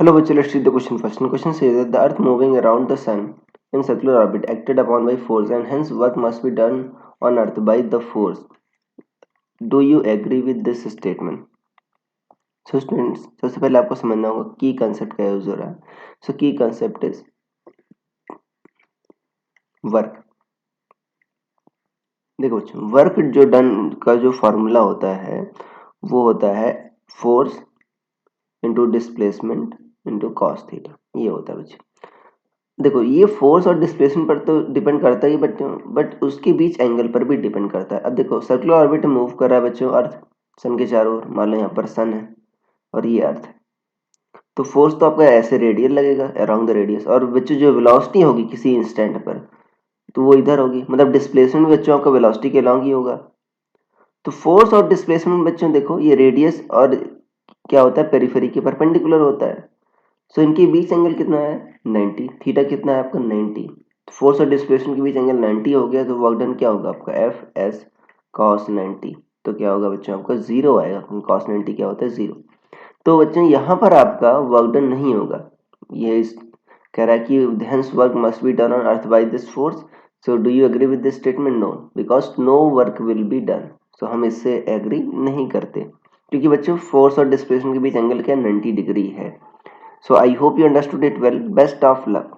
Hello, Bachchu. Let's read the question first. The question says that the Earth moving around the Sun in circular orbit acted upon by force, and hence work must be done on Earth by the force. Do you agree with this statement? So, students, सबसे पहले आपको समझना होगा की concept का use हो रहा है. सो की कंसेप्ट इज वर्क. देखो बच्चों, वर्क जो डन का जो फॉर्मूला होता है वो होता है force into displacement into cos theta. ये होता है बच्चों. देखो ये फोर्स और डिस्प्लेसमेंट पर तो डिपेंड करता ही बट उसके बीच एंगल पर भी डिपेंड करता है. अब देखो सर्कुलर ऑर्बिट मूव कर रहा है बच्चों अर्थ सन के चारों ओर. मान लो यहाँ पर सन है और ये अर्थ है, तो फोर्स तो आपका ऐसे रेडियल लगेगा अराउंड द रेडियस, और बच्चों जो वेलोसिटी होगी किसी इंस्टेंट पर तो वो इधर होगी. मतलब डिस्प्लेसमेंट बच्चों आपका वेलोसिटी के अलोंग ही होगा. तो फोर्स और डिस्प्लेसमेंट बच्चों देखो ये रेडियस और क्या होता है पेरिफेरी के परपेंडिकुलर होता है. सो इनके बीच एंगल कितना है 90. थीटा कितना है आपका 90. फोर्स और डिस्प्लेसमेंट के बीच एंगल 90 हो गया तो वर्क डन क्या होगा आपका एफ एस कॉस 90. तो क्या होगा बच्चों आपका जीरो आएगा क्योंकि कॉस 90 क्या होता है जीरो. तो बच्चों यहाँ पर आपका वर्क डन नहीं होगा. ये कह रहा है कि hence work must be done on earth by this force. So do you agree with this statement? No, because no work will be done. So हम इससे एग्री नहीं करते क्योंकि बच्चों फोर्स और डिस्प्लेसमेंट के बीच एंगल क्या 90 डिग्री है. So I hope you understood it well. Best of luck.